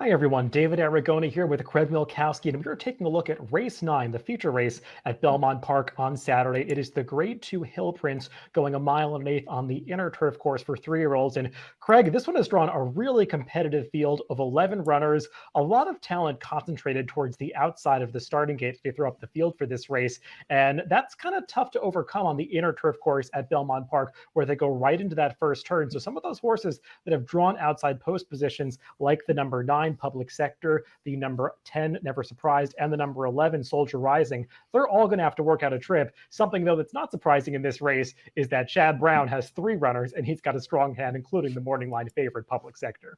Hi everyone, David Aragona here with Craig Milkowski, and we are taking a look at race 9, the feature race at Belmont Park on Saturday. It is the Grade 2 Hill Prince going a mile and an eighth on the inner turf course for 3-year-olds. And Craig, this one has drawn a really competitive field of 11 runners, a lot of talent concentrated towards the outside of the starting gate if you throw up the field for this race. And that's kind of tough to overcome on the inner turf course at Belmont Park, where they go right into that first turn. So some of those horses that have drawn outside post positions, like the number 9 Public Sector, the number 10 Never Surprised, and the number 11 Soldier Rising, they're all going to have to work out a trip. Something though that's not surprising in this race is that Chad Brown has 3 runners and he's got a strong hand, including the morning line favorite Public Sector.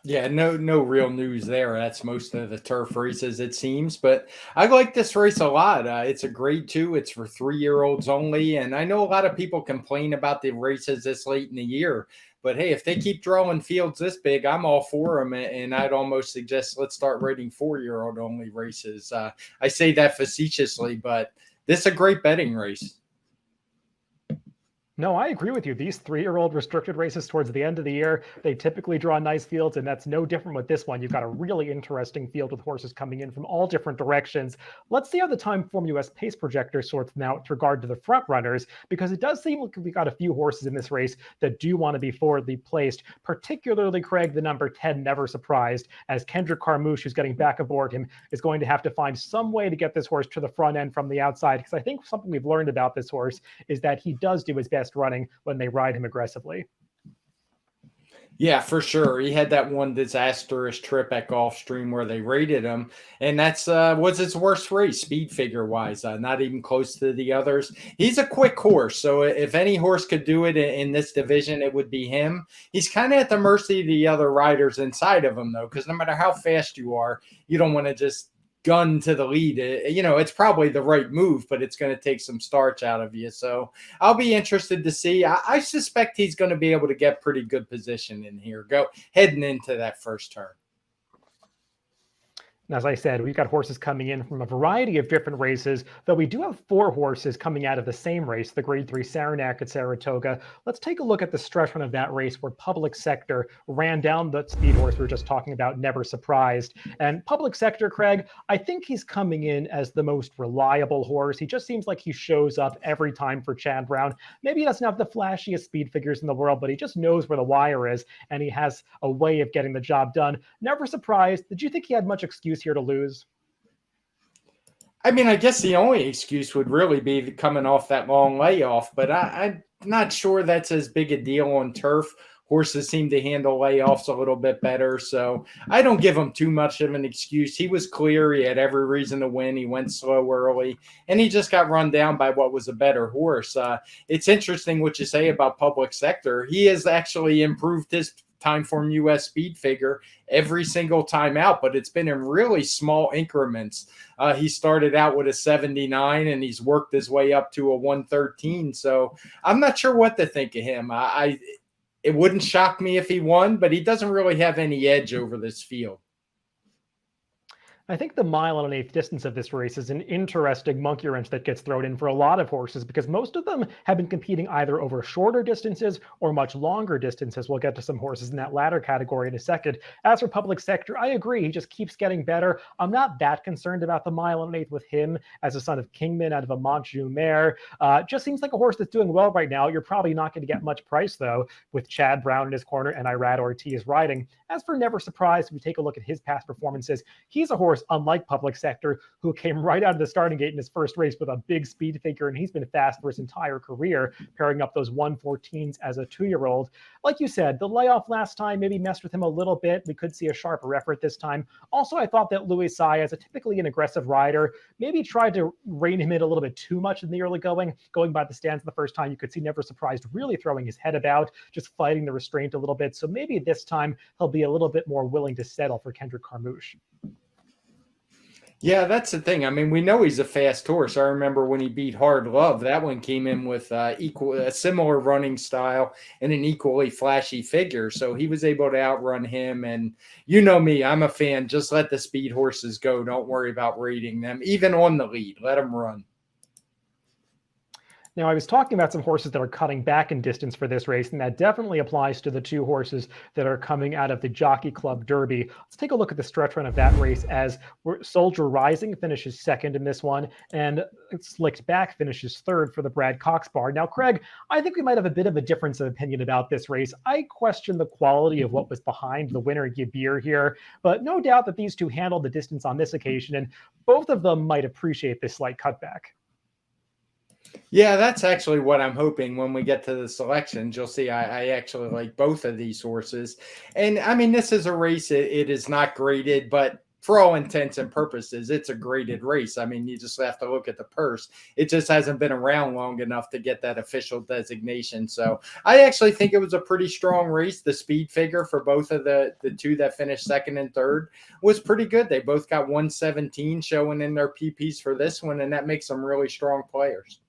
Yeah, no real news there. That's most of the turf races, it seems. But I like this race a lot. It's a grade 2. It's for 3-year-olds only. And I know a lot of people complain about the races this late in the year. But hey, if they keep drawing fields this big, I'm all for them. And I'd almost suggest let's start rating 4-year-old only races. I say that facetiously, but this is a great betting race. No, I agree with you. These 3-year-old restricted races towards the end of the year, they typically draw nice fields, and that's no different with this one. You've got a really interesting field with horses coming in from all different directions. Let's see how the Timeform US pace projector sorts them out with regard to the front runners, because it does seem like we've got a few horses in this race that do want to be forwardly placed, particularly, Craig, the number 10 Never Surprised, as Kendrick Carmouche, who's getting back aboard him, is going to have to find some way to get this horse to the front end from the outside, because I think something we've learned about this horse is that he does do his best running when they ride him aggressively. Yeah, for sure. He had that one disastrous trip at Gulfstream where they rated him, and that's was his worst race speed figure wise. Not even close to the others. He's a quick horse, so if any horse could do it in this division, it would be him. He's kind of at the mercy of the other riders inside of him, though, because no matter how fast you are, you don't want to just gun to the lead. It's probably the right move, but it's going to take some starch out of you. So I'll be interested to see. I suspect he's going to be able to get pretty good position in here, heading into that first turn. As I said, we've got horses coming in from a variety of different races, though we do have 4 horses coming out of the same race, the Grade 3 Saranac at Saratoga. Let's take a look at the stretch run of that race where Public Sector ran down the speed horse we were just talking about, Never Surprised. And Public Sector, Craig, I think he's coming in as the most reliable horse. He just seems like he shows up every time for Chad Brown. Maybe he doesn't have the flashiest speed figures in the world, but he just knows where the wire is, and he has a way of getting the job done. Never Surprised. Did you think he had much excuse here to lose? I mean, I guess the only excuse would really be coming off that long layoff, but I'm not sure that's as big a deal on turf. Horses seem to handle layoffs a little bit better, so I don't give him too much of an excuse. He was clear. He had every reason to win. He went slow early, and he just got run down by what was a better horse. It's interesting what you say about Public Sector. He has actually improved his Timeform US speed figure every single time out, but it's been in really small increments. He started out with a 79 and he's worked his way up to a 113. So I'm not sure what to think of him. It wouldn't shock me if he won, but he doesn't really have any edge over this field. I think the mile and an eighth distance of this race is an interesting monkey wrench that gets thrown in for a lot of horses, because most of them have been competing either over shorter distances or much longer distances. We'll get to some horses in that latter category in a second. As for Public Sector, I agree. He just keeps getting better. I'm not that concerned about the mile and an eighth with him as a son of Kingman out of a Montjou mare. Just seems like a horse that's doing well right now. You're probably not going to get much price, though, with Chad Brown in his corner and Irad Ortiz riding. As for Never Surprised, if we take a look at his past performances, he's a horse, unlike Public Sector, who came right out of the starting gate in his first race with a big speed figure, and he's been fast for his entire career, pairing up those 114s as a 2-year-old. Like you said, the layoff last time maybe messed with him a little bit. We could see a sharper effort this time. Also, I thought that Louis Sai, as a typically an aggressive rider, maybe tried to rein him in a little bit too much in the early going by the stands the first time. You could see Never Surprised really throwing his head about, just fighting the restraint a little bit. So maybe this time he'll be a little bit more willing to settle for Kendrick Carmouche. Yeah, that's the thing. I mean, we know he's a fast horse. I remember when he beat Hard Love, that one came in with a similar running style and an equally flashy figure. So he was able to outrun him. And you know me, I'm a fan. Just let the speed horses go. Don't worry about rating them, even on the lead. Let them run. Now, I was talking about some horses that are cutting back in distance for this race, and that definitely applies to the two horses that are coming out of the Jockey Club Derby. Let's take a look at the stretch run of that race as Soldier Rising finishes second in this one, and Slicked Back finishes third for the Brad Cox bar. Now, Craig, I think we might have a bit of a difference of opinion about this race. I question the quality of what was behind the winner Yabir here, but no doubt that these two handled the distance on this occasion, and both of them might appreciate this slight cutback. Yeah, that's actually what I'm hoping when we get to the selections. You'll see I actually like both of these horses. And I mean, this is a race, it is not graded, but for all intents and purposes, it's a graded race. I mean, you just have to look at the purse. It just hasn't been around long enough to get that official designation. So I actually think it was a pretty strong race. The speed figure for both of the two that finished second and third was pretty good. They both got 117 showing in their PPs for this one, and that makes them really strong players.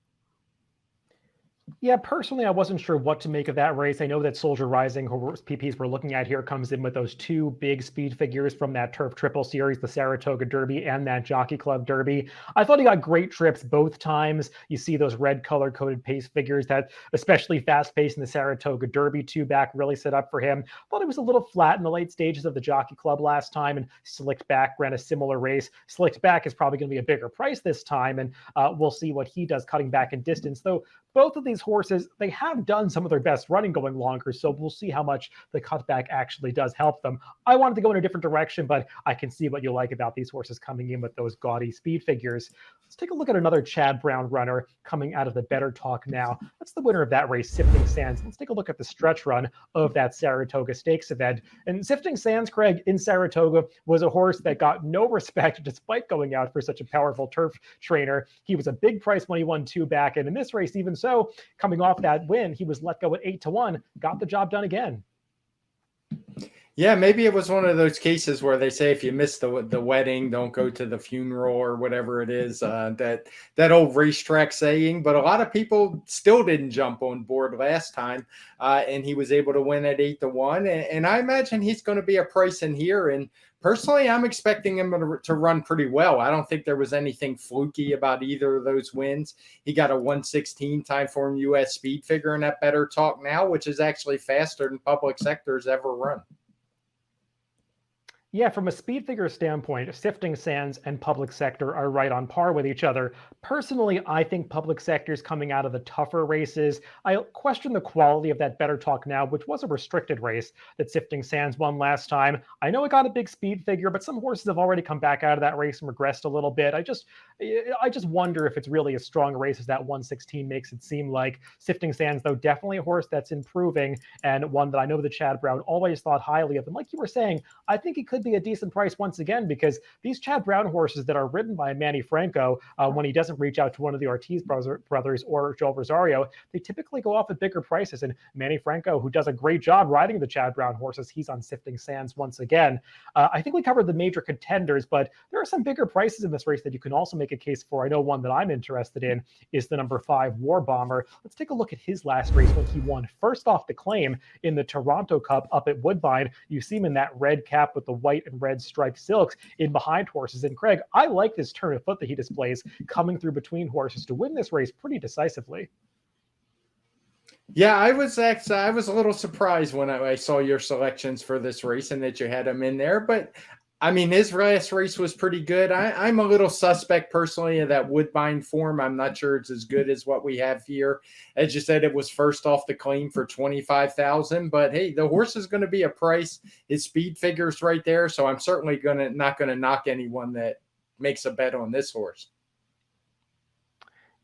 Yeah, personally, I wasn't sure what to make of that race. I know that Soldier Rising, who PPs we're looking at here, comes in with those two big speed figures from that Turf Triple Series, the Saratoga Derby and that Jockey Club Derby. I thought he got great trips both times. You see those red color-coded pace figures that, especially fast-paced in the Saratoga Derby, two back really set up for him. Thought it was a little flat in the late stages of the Jockey Club last time, and Slicked Back ran a similar race. Slicked Back is probably going to be a bigger price this time, and we'll see what he does cutting back in distance, though both of these horses, they have done some of their best running going longer, so we'll see how much the cutback actually does help them. I wanted to go in a different direction, but I can see what you like about these horses coming in with those gaudy speed figures. Let's take a look at another Chad Brown runner coming out of the Better Talk now. That's the winner of that race, Sifting Sands. Let's take a look at the stretch run of that Saratoga Stakes event. And Sifting Sands, Craig, in Saratoga, was a horse that got no respect despite going out for such a powerful turf trainer. He was a big price when he won two back, and in this race, even so, coming off that win, he was let go at 8-1, got the job done again. Yeah, maybe it was one of those cases where they say if you miss the wedding, don't go to the funeral or whatever it is, that old racetrack saying. But a lot of people still didn't jump on board last time, and he was able to win at 8-1. And I imagine he's going to be a price in here. And personally, I'm expecting him to run pretty well. I don't think there was anything fluky about either of those wins. He got a 116 time form US speed figure in that Better Talk now, which is actually faster than Public Sector's ever run. Yeah, from a speed figure standpoint, Sifting Sands and Public Sector are right on par with each other. Personally, I think Public Sector is coming out of the tougher races. I question the quality of that Better Talk Now, which was a restricted race that Sifting Sands won last time. I know it got a big speed figure, but some horses have already come back out of that race and regressed a little bit. I just wonder if it's really as strong a race as that 116 makes it seem like. Sifting Sands, though, definitely a horse that's improving and one that I know that Chad Brown always thought highly of. And like you were saying, I think he could be a decent price once again, because these Chad Brown horses that are ridden by Manny Franco, when he doesn't reach out to one of the Ortiz brothers or Joel Rosario, they typically go off at bigger prices. And Manny Franco, who does a great job riding the Chad Brown horses, he's on Sifting Sands once again. I think we covered the major contenders, but there are some bigger prices in this race that you can also make a case for. I know one that I'm interested in is the number 5 War Bomber. Let's take a look at his last race when he won first off the claim in the Toronto Cup up at Woodbine. You see him in that red cap with the white and red striped silks in behind horses. And Craig, I like this turn of foot that he displays coming through between horses to win this race pretty decisively. Yeah, I was a little surprised when I saw your selections for this race and that you had him in there. But I mean, his last race was pretty good. I'm a little suspect personally of that Woodbine form. I'm not sure it's as good as what we have here. As you said, it was first off the claim for $25,000. But hey, the horse is going to be a price. His speed figure's right there, so I'm certainly not going to knock anyone that makes a bet on this horse.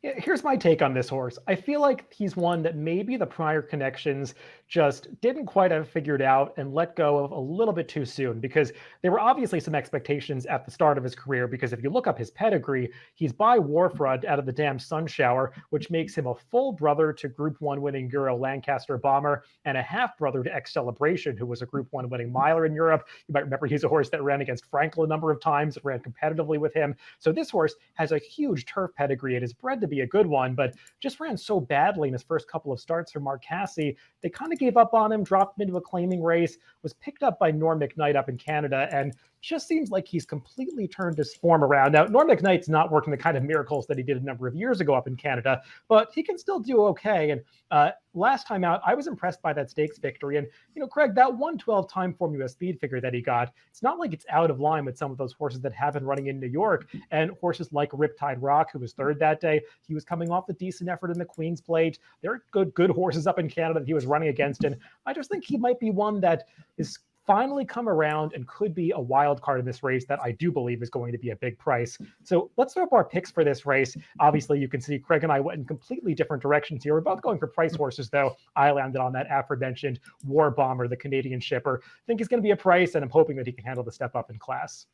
Here's my take on this horse. I feel like he's one that maybe the prior connections just didn't quite have figured out and let go of a little bit too soon, because there were obviously some expectations at the start of his career, because if you look up his pedigree, he's by Warfront out of the damn Sun Shower, which makes him a full brother to Group 1 winning Euro Lancaster Bomber and a half brother to X Celebration, who was a Group 1 winning miler in Europe. You might remember he's a horse that ran against Frankel a number of times, ran competitively with him. So this horse has a huge turf pedigree and is bred to be a good one, but just ran so badly in his first couple of starts for Mark Casse. They kind of gave up on him, dropped him into a claiming race, was picked up by Norm McKnight up in Canada, and just seems like he's completely turned his form around. Now, Norm McKnight's not working the kind of miracles that he did a number of years ago up in Canada, but he can still do okay. And last time out, I was impressed by that stakes victory. And, Craig, that 112 time Formula speed figure that he got, it's not like it's out of line with some of those horses that have been running in New York. And horses like Riptide Rock, who was third that day, he was coming off a decent effort in the Queen's Plate. There are good horses up in Canada that he was running against. And I just think he might be one that is finally come around and could be a wild card in this race that I do believe is going to be a big price. So let's throw up our picks for this race. Obviously, you can see Craig and I went in completely different directions here. We're both going for price horses, though. I landed on that aforementioned War Bomber, the Canadian shipper. I think he's going to be a price, and I'm hoping that he can handle the step up in class.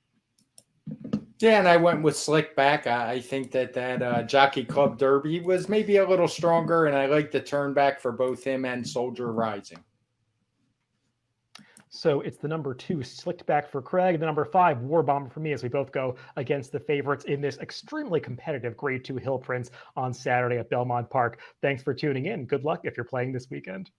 Yeah, and I went with Slick Back. I think that Jockey Club Derby was maybe a little stronger, and I like the turn back for both him and Soldier Rising. So it's the number 2 Slicked Back for Craig, the number 5 War Bomber for me, as we both go against the favorites in this extremely competitive Grade 2 Hill Prince on Saturday at Belmont Park. Thanks for tuning in. Good luck if you're playing this weekend.